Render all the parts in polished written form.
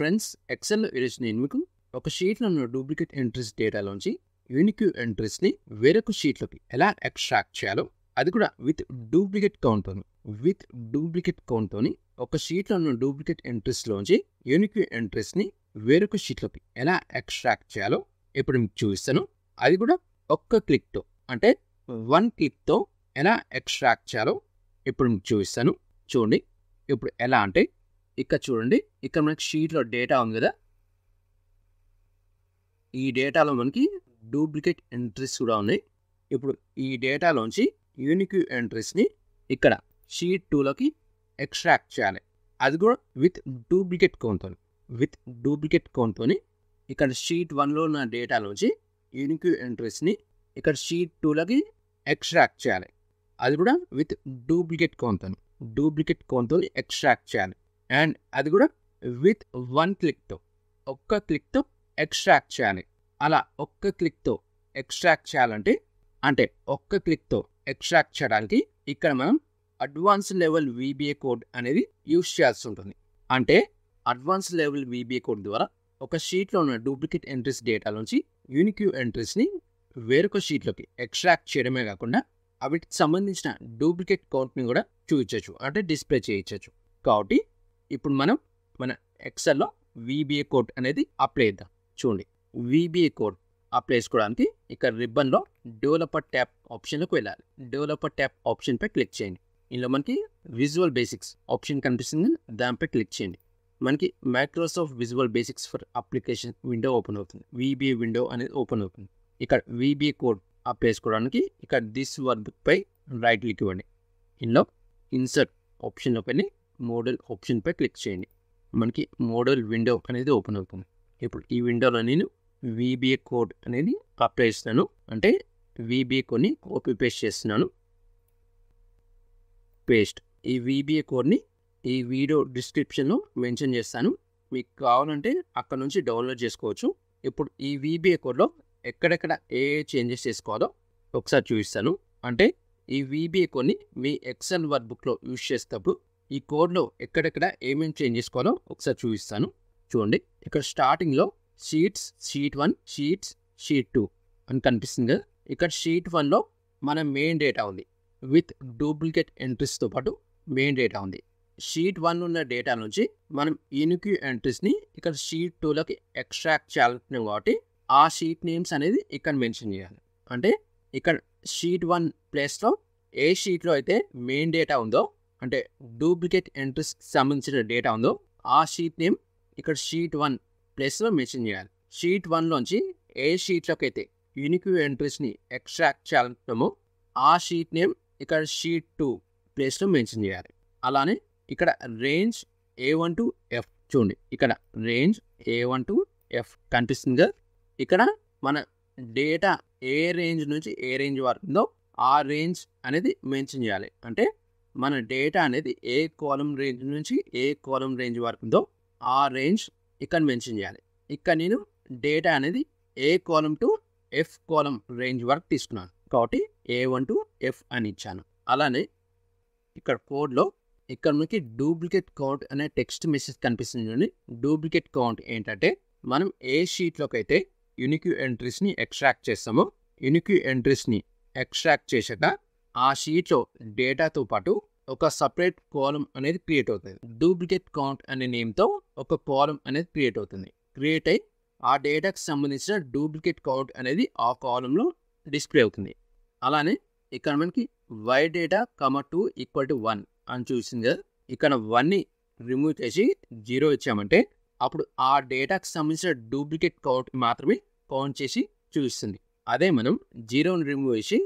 Friends, XL ఈరోజు నేను మీకు ఒక షీట్లో ఉన్న డూప్లికేట్ ఎంట్రీస్ డేటాలోంచి యూనిక్ ఎంట్రీస్ని వేరొక షీట్లోకి ఎలా ఎక్స్ట్రాక్ట్ చేయాలో, అది కూడా విత్ డూప్లికేట్ కౌంట్తోని ఒక షీట్లో ఉన్న డూప్లికేట్ ఎంట్రీస్లోంచి యూనిక్ ఎంట్రీస్ని వేరొక షీట్లోకి ఎలా ఎక్స్ట్రాక్ట్ చేయాలో ఇప్పుడు మీకు చూపిస్తాను. అది కూడా ఒక్క క్లిక్తో, అంటే 1 క్లిక్తో ఎలా ఎక్స్ట్రాక్ట్ చేయాలో ఇప్పుడు మీకు చూపిస్తాను. చూడండి ఇప్పుడు ఎలా అంటే, ఇక్కడ చూడండి, ఇక్కడ మనకి షీట్లో డేటా ఉంది కదా, ఈ డేటాలో మనకి డూప్లికేట్ ఎంట్రీస్ కూడా ఉన్నాయి. ఇప్పుడు ఈ డేటాలోంచి యూనిక్ ఎంట్రీస్ని ఇక్కడ షీట్ 2లోకి ఎక్స్ట్రాక్ట్ చేయాలి. అది కూడా విత్ డూప్లికేట్ కౌంట్తోని ఇక్కడ షీట్ 1లో ఉన్న డేటాలోంచి యూనిక్ ఎంట్రీస్ని ఇక్కడ షీట్ 2లోకి ఎక్స్ట్రాక్ట్ చేయాలి. అది కూడా విత్ డూప్లికేట్ కౌంట్తో ఎక్స్ట్రాక్ట్ చేయాలి. అండ్ అది కూడా విత్ 1 క్లిక్తో, ఒక్క క్లిక్తో ఎక్స్ట్రాక్ట్ చేయాలి. అలా ఒక్క క్లిక్తో ఎక్స్ట్రాక్ట్ చేయాలంటే, అంటే ఒక్క క్లిక్తో ఎక్స్ట్రాక్ట్ చేయడానికి ఇక్కడ మనం అడ్వాన్స్ లెవెల్ VBA కోడ్ అనేది యూజ్ చేయాల్సి ఉంటుంది. అంటే అడ్వాన్స్ లెవెల్ VBA కోడ్ ద్వారా ఒక షీట్లో ఉన్న డూప్లికేట్ ఎంట్రీస్ డేటాలోంచి యూనిక్ ఎంట్రీస్ని వేరొక షీట్లోకి ఎక్స్ట్రాక్ట్ చేయడమే కాకుండా వీటికి సంబంధించిన డూప్లికేట్ కౌంట్ని కూడా చూపించవచ్చు, అంటే డిస్ప్లే చేయించవచ్చు. కాబట్టి ఇప్పుడు మనం మన ఎక్సెల్లో VBA కోడ్ అనేది అప్లై చేద్దాం. చూడండి, VBA కోడ్ అప్లై చేసుకోవడానికి ఇక్కడ రిబ్బన్లో డెవలపర్ ట్యాబ్ ఆప్షన్లోకి వెళ్ళాలి. డెవలపర్ ట్యాబ్ ఆప్షన్పై క్లిక్ చేయండి. ఇందులో మనకి విజువల్ బేసిక్స్ ఆప్షన్ కనిపిస్తుంది, దానిపై క్లిక్ చేయండి. మనకి Microsoft visual basics for application window open అవుతుంది. VBA విండో అనేది ఓపెన్ అవుతుంది. ఇక్కడ VBA కోడ్ అప్లై చేసుకోవడానికి ఇక్కడ దిస్ వర్క్పై రైట్ క్లిక్ ఇవ్వండి. ఇందులో ఇన్సర్ట్ ఆప్షన్లోకి వెళ్ళి మోడల్ ఆప్షన్పై క్లిక్ చేయండి. మనకి మోడల్ విండో అనేది ఓపెన్ అవుతుంది. ఇప్పుడు ఈ విండోలో నేను VBA కోడ్ అనేది అప్లై చేస్తున్నాను, అంటే VBA కోడ్ని కాపీ పేస్ట్ చేస్తున్నాను. ఈ VBA కోడ్ని ఈ వీడియో డిస్క్రిప్షన్లో మెన్షన్ చేస్తాను, మీకు కావాలంటే అక్కడ నుంచి డౌన్లోడ్ చేసుకోవచ్చు. ఇప్పుడు ఈ VBA కోడ్లో ఎక్కడెక్కడ ఏ చేంజెస్ చేసుకోవాలో ఒకసారి చూపిస్తాను. అంటే ఈ VBA కోడ్ని మీ ఎక్సెల్ వర్క్బుక్లో యూజ్ చేసేటప్పుడు ఈ కోడ్లో ఎక్కడెక్కడ ఏమేమి చేంజ్ చేసుకోవాలో ఒకసారి చూపిస్తాను. చూడండి, ఇక్కడ స్టార్టింగ్లో షీట్స్, షీట్ 1, షీట్ 2 అని కనిపిస్తుంది కదా. ఇక్కడ షీట్ 1లో మన మెయిన్ డేటా ఉంది, విత్ డూప్లికేట్ ఎంట్రీస్తో పాటు మెయిన్ డేటా ఉంది. షీట్ 1 ఉన్న డేటా నుంచి మనం యూనిక్ ఎంట్రీస్ని ఇక్కడ షీట్ 2లోకి ఎక్స్ట్రాక్ట్ చేయాలనుకున్నాం కాబట్టి ఆ షీట్ నేమ్స్ అనేది ఇక్కడ మెన్షన్ చేయాలి. అంటే ఇక్కడ షీట్ 1 ప్లేస్లో ఏ షీట్లో అయితే మెయిన్ డేటా ఉందో, అంటే డూప్లికేట్ ఎంట్రీస్కి సంబంధించిన డేటా ఉందో, ఆ షీట్ నేమ్ ఇక్కడ షీట్ 1 ప్లేస్లో మెన్షన్ చేయాలి. షీట్ 1లోంచి ఏ షీట్లోకి అయితే యూనిక్ ఎంట్రీస్ని ఎక్స్ట్రాక్ట్ చేయాలనుకున్నామో ఆ షీట్ నేమ్ ఇక్కడ షీట్ 2 ప్లేస్లో మెన్షన్ చేయాలి. అలానే ఇక్కడ రేంజ్ A1 to F, చూడండి ఇక్కడ రేంజ్ A1 to F కనిపిస్తుంది కదా. ఇక్కడ మన డేటా ఏ రేంజ్ నుంచి ఏ రేంజ్ వరకు ఉందో ఆ రేంజ్ అనేది మెన్షన్ చేయాలి. అంటే మన డేటా అనేది ఏ కాలం రేంజ్ నుంచి ఏ కాలం రేంజ్ వరకు ఉందో ఆ రేంజ్ ఇక్కడ మెన్షన్ చేయాలి. ఇక్కడ నేను డేటా అనేది A column to F column range వరకు తీసుకున్నాను కాబట్టి A1 to F అని ఇచ్చాను. అలానే ఇక్కడ కోడ్లో ఇక్కడ మనకి డూప్లికేట్ కౌంట్ అనే టెక్స్ట్ మెసేజ్ కనిపిస్తుంది. డూప్లికేట్ కౌంట్ ఏంటంటే, మనం ఏ షీట్లోకి అయితే యూనిక్ ఎంట్రీస్ని ఎక్స్ట్రాక్ట్ చేస్తామో, యూనిక్ ఎంట్రీస్ని ఎక్స్ట్రాక్ట్ చేశాక ఆ షీట్లో డేటాతో పాటు ఒక సపరేట్ కాలం అనేది క్రియేట్ అవుతుంది. డూప్లికేట్ కౌంట్ అనే నేమ్తో ఒక కాలం అనేది క్రియేట్ అవుతుంది. క్రియేట్ అయ్యి ఆ డేటాకి సంబంధించిన డూప్లికేట్ కౌంట్ అనేది ఆ కాలంలో డిస్ప్లే అవుతుంది. అలానే ఇక్కడ మనకి y data, 2 = 1 అని చూసింది కదా. ఇక్కడ 1ని రిమూవ్ చేసి 0 ఇచ్చామంటే అప్పుడు ఆ డేటాకి సంబంధించిన డూప్లికేట్ కౌంట్ మాత్రమే కౌంట్ చేసి చూపిస్తుంది. అదే మనం 0ని రిమూవ్ చేసి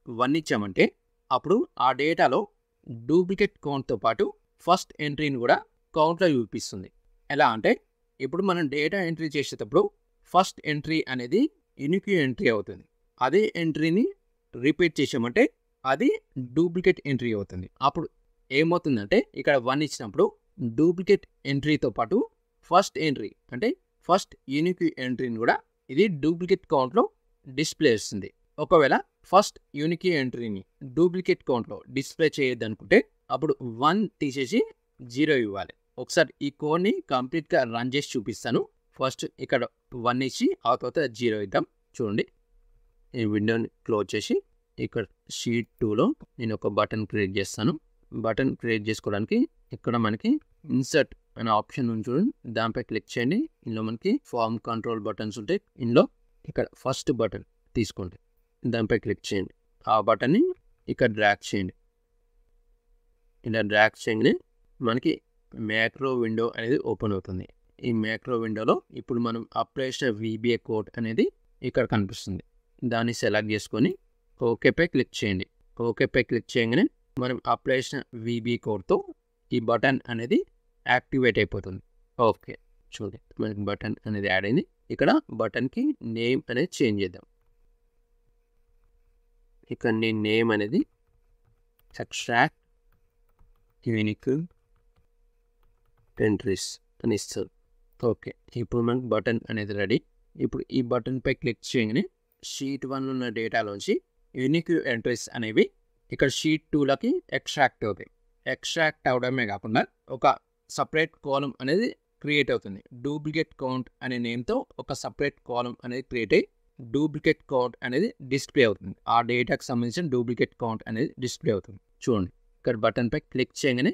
1 ఇచ్చామంటే అప్పుడు ఆ డేటాలో డూప్లికేట్ కౌంట్తో పాటు ఫస్ట్ ఎంట్రీని కూడా కౌంట్లో చూపిస్తుంది. ఎలా అంటే, ఇప్పుడు మనం డేటా ఎంట్రీ చేసేటప్పుడు ఫస్ట్ ఎంట్రీ అనేది యూనిక్ ఎంట్రీ అవుతుంది. అదే ఎంట్రీని రిపీట్ చేసామంటే అది డూప్లికేట్ ఎంట్రీ అవుతుంది. అప్పుడు ఏమవుతుందంటే, ఇక్కడ 1 ఇచ్చినప్పుడు డూప్లికేట్ ఎంట్రీతో పాటు ఫస్ట్ ఎంట్రీ, అంటే ఫస్ట్ యూనిక్ ఎంట్రీని కూడా ఇది డూప్లికేట్ కౌంట్లో డిస్ప్లే చేస్తుంది. ఒకవేళ ఫస్ట్ యూనిక్ ఎంట్రీని డూప్లికేట్ కౌంట్లో డిస్ప్లే చేయొద్దు అనుకుంటే అప్పుడు 1 తీసేసి 0 ఇవ్వాలి. ఒకసారి ఈ కోడ్ని కంప్లీట్గా రన్ చేసి చూపిస్తాను. ఫస్ట్ ఇక్కడ 1 ఇచ్చి ఆ తర్వాత 0 ఇద్దాం. చూడండి, ఈ విండోని క్లోజ్ చేసి ఇక్కడ షీట్ 2లో నేను ఒక బటన్ క్రియేట్ చేస్తాను. బటన్ క్రియేట్ చేసుకోవడానికి ఇక్కడ మనకి ఇన్సర్ట్ అనే ఆప్షన్ ఉంది చూడండి, దానిపై క్లిక్ చేయండి. ఇందులో మనకి ఫార్మ్ కంట్రోల్ బటన్స్ ఉంటాయి. ఇందులో ఇక్కడ ఫస్ట్ బటన్ తీసుకోండి, దానిపై క్లిక్ చేయండి. ఆ బటన్ని ఇక్కడ డ్రాగ్ చేయండి. ఇలా డ్రాగ్ చేయగానే మనకి మ్యాక్రో విండో అనేది ఓపెన్ అవుతుంది. ఈ మ్యాక్రో విండోలో ఇప్పుడు మనం అప్లై చేసిన VBA కోడ్ అనేది ఇక్కడ కనిపిస్తుంది. దాన్ని సెలెక్ట్ చేసుకొని ఓకేపై క్లిక్ చేయండి. ఓకేపై క్లిక్ చేయగానే మనం అప్లై చేసిన VBA కోడ్తో ఈ బటన్ అనేది యాక్టివేట్ అయిపోతుంది. ఓకే, చూడండి మనకి బటన్ అనేది యాడ్ అయింది. ఇక్కడ బటన్కి నేమ్ అనేది చేంజ్ చేద్దాం. ఇక్కడ నేను నేమ్ అనేది ఎక్స్ట్రాక్ట్ యూనిక్ ఎంట్రీస్ అని ఇస్తాను. ఓకే, ఇప్పుడు మనకు బటన్ అనేది రెడీ. ఇప్పుడు ఈ బటన్పై క్లిక్ చేయగానే షీట్ 1లో ఉన్న డేటాలోంచి యూనిక్ ఎంట్రీస్ అనేవి ఇక్కడ షీట్ 2లోకి ఎక్స్ట్రాక్ట్ అవుతాయి. ఎక్స్ట్రాక్ట్ అవడమే కాకుండా ఒక సపరేట్ కాలమ్ అనేది క్రియేట్ అవుతుంది. డూప్లికేట్ కౌంట్ అనే నేమ్తో ఒక సపరేట్ కాలమ్ అనేది క్రియేట్ అయ్యి డూప్లికేట్ కౌంట్ అనేది డిస్ప్లే అవుతుంది. ఆ డేటాకి సంబంధించిన డూప్లికేట్ కౌంట్ అనేది డిస్ప్లే అవుతుంది. చూడండి, ఇక్కడ బటన్పై క్లిక్ చేయగానే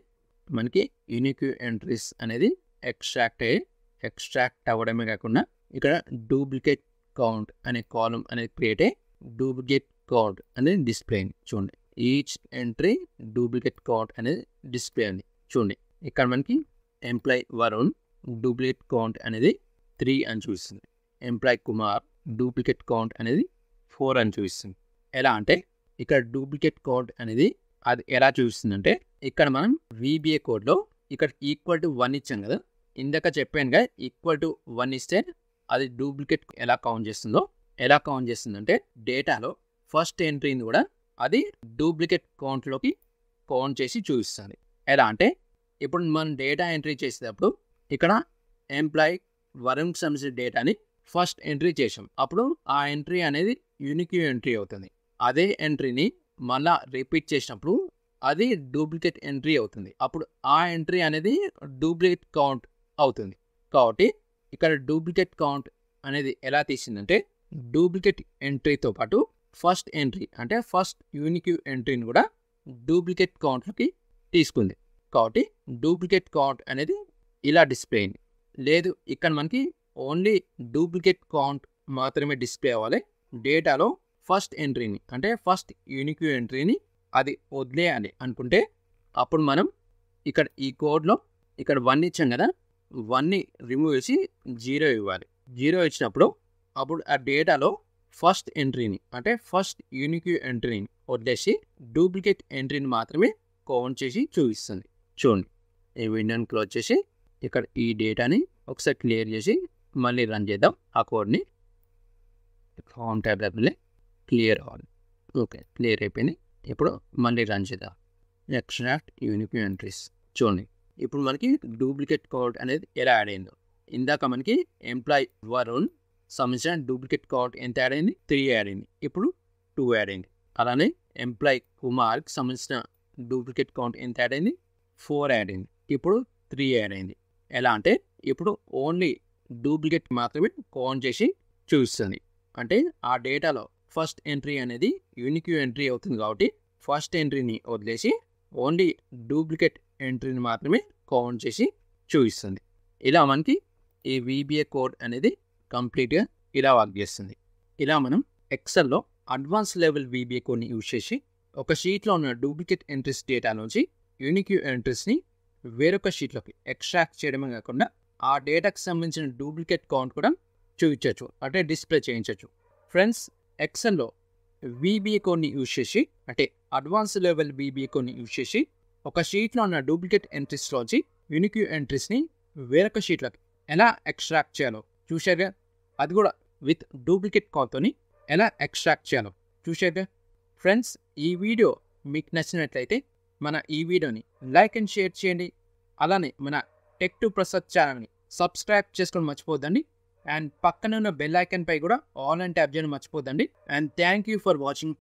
మనకి యూనిక్ ఎంట్రీస్ అనేది ఎక్స్ట్రాక్ట్ అవ్వడమే కాకుండా ఇక్కడ డూప్లికేట్ కౌంట్ అనే కాలమ్ అనేది క్రియేట్ అయ్యి డూప్లికేట్ కౌంట్ అనేది డిస్ప్లే అయింది. చూడండి, ఈచ్ ఎంట్రీ డూప్లికేట్ కౌంట్ అనేది డిస్ప్లే అయింది. చూడండి, ఇక్కడ మనకి ఎంప్లాయ్ వరుణ్ డూప్లికేట్ కౌంట్ అనేది 3 అని చూపిస్తుంది. ఎంప్లాయ్ కుమార్ డూప్లికేట్ కౌంట్ అనేది 4 అని చూపిస్తుంది. ఎలా అంటే ఇక్కడ డూప్లికేట్ కౌంట్ అనేది అది ఎలా చూపిస్తుందంటే ఇక్కడ మనం VBA కోడ్లో ఇక్కడ =1 ఇచ్చాం కదా, ఇందాక చెప్పానుగా =1 ఇస్తే అది డూప్లికేట్ ఎలా కౌంట్ చేస్తుందంటే డేటాలో ఫస్ట్ ఎంట్రీని కూడా అది డూప్లికేట్ కౌంట్లోకి కౌంట్ చేసి చూపిస్తుంది. ఎలా అంటే ఇప్పుడు మనం డేటా ఎంట్రీ చేసేటప్పుడు ఇక్కడ ఎంప్లాయ్ వరుణ్కి సంబంధించిన డేటాని ఫస్ట్ ఎంట్రీ చేసాం. అప్పుడు ఆ ఎంట్రీ అనేది యూనిక్ ఎంట్రీ అవుతుంది. అదే ఎంట్రీని మళ్ళా రిపీట్ చేసినప్పుడు అది డూప్లికేట్ ఎంట్రీ అవుతుంది. అప్పుడు ఆ ఎంట్రీ అనేది డూప్లికేట్ కౌంట్ అవుతుంది. కాబట్టి ఇక్కడ డూప్లికేట్ కౌంట్ అనేది ఎలా తీసిందంటే డూప్లికేట్ ఎంట్రీతో పాటు ఫస్ట్ ఎంట్రీ అంటే ఫస్ట్ యూనిక్ ఎంట్రీని కూడా డూప్లికేట్ కౌంట్లోకి తీసుకుంది. కాబట్టి డూప్లికేట్ కౌంట్ అనేది ఇలా డిస్ప్లే అయింది. లేదు, ఇక్కడ మనకి ఓన్లీ డూప్లికేట్ కౌంట్ మాత్రమే డిస్ప్లే అవ్వాలి. డేటాలో ఫస్ట్ ఎంట్రీని అంటే ఫస్ట్ యూనిక్ ఎంట్రీని అది వదిలేయాలి అనుకుంటే అప్పుడు మనం ఇక్కడ ఈ కోడ్లో ఇక్కడ 1 ఇచ్చాం కదా, 1ని రిమూవ్ చేసి 0 ఇవ్వాలి. 0 ఇచ్చినప్పుడు అప్పుడు ఆ డేటాలో ఫస్ట్ ఎంట్రీని అంటే ఫస్ట్ యూనిక్ ఎంట్రీని వదిలేసి డూప్లికేట్ ఎంట్రీని మాత్రమే కౌంట్ చేసి చూపిస్తుంది. చూడండి, ఈ విండోని క్లోజ్ చేసి ఇక్కడ ఈ డేటాని ఒకసారి క్లియర్ చేసి మళ్ళీ రన్ చేద్దాం. ఆ కోడ్ని కౌంటర్ క్లియర్ అవ్వాలి. ఓకే, క్లియర్ అయిపోయింది. ఇప్పుడు మళ్ళీ రన్ చేద్దాం. Extract unique entries. చూడండి, ఇప్పుడు మనకి డూప్లికేట్ కౌంట్ అనేది ఎలా యాడ్ అయిందో. ఇందాక మనకి ఎంప్లాయ్ వరుణ్ సంబంధించిన డూప్లికేట్ కౌంట్ ఎంత యాడ్ అయింది? 3 యాడ్ అయింది. ఇప్పుడు 2 యాడ్ అయింది. అలానే ఎంప్లాయ్ కుమార్కి సంబంధించిన డూప్లికేట్ కౌంట్ ఎంత యాడ్ అయింది? 4 యాడ్ అయింది. ఇప్పుడు 3 యాడ్ అయింది. ఎలా అంటే ఇప్పుడు ఓన్లీ డూప్లికేట్ మాత్రమే కౌంట్ చేసి చూపిస్తుంది. అంటే ఆ డేటాలో ఫస్ట్ ఎంట్రీ అనేది యూనిక్ ఎంట్రీ అవుతుంది కాబట్టి ఫస్ట్ ఎంట్రీని వదిలేసి ఓన్లీ డూప్లికేట్ ఎంట్రీని మాత్రమే కౌంట్ చేసి చూపిస్తుంది. ఇలా మనకి ఈ VBA కోడ్ అనేది కంప్లీట్గా ఇలా వర్క్ చేస్తుంది. ఇలా మనం ఎక్సెల్లో అడ్వాన్స్ లెవెల్ VBA కోడ్ని యూజ్ చేసి ఒక షీట్లో ఉన్న డూప్లికేట్ ఎంట్రీస్ డేటా నుంచి యూనిక్ ఎంట్రీస్ని వేరొక షీట్లోకి ఎక్స్ట్రాక్ట్ చేయడమే కాకుండా ఆ డేటాకి సంబంధించిన డూప్లికేట్ కౌంట్ కూడా చూపించవచ్చు, అంటే డిస్ప్లే చేయించవచ్చు. ఫ్రెండ్స్, ఎక్సెల్లో VBA కోడ్ని యూజ్ చేసి అంటే అడ్వాన్స్ లెవెల్ VBA కోడ్ని యూజ్ చేసి ఒక షీట్లో ఉన్న డూప్లికేట్ ఎంట్రీస్లోంచి యూనిక్ ఎంట్రీస్ని వేరొక షీట్లోకి ఎలా ఎక్స్ట్రాక్ట్ చేయాలో చూశారుగా. అది కూడా విత్ డూప్లికేట్ కౌంట్తోని ఎలా ఎక్స్ట్రాక్ట్ చేయాలో చూశారుగా. ఫ్రెండ్స్, ఈ వీడియో మీకు నచ్చినట్లయితే మన ఈ వీడియోని లైక్ అండ్ షేర్ చేయండి. అలానే మన టెక్ టు ప్రసాద్ ఛానల్ని సబ్స్క్రైబ్ చేసుకొని మర్చిపోద్దండి. అండ్ పక్కన ఉన్న బెల్ ఐకాన్ పై కూడా ఆల్ అని ట్యాప్ చేయడం మర్చిపోద్దండి. And thank you for watching.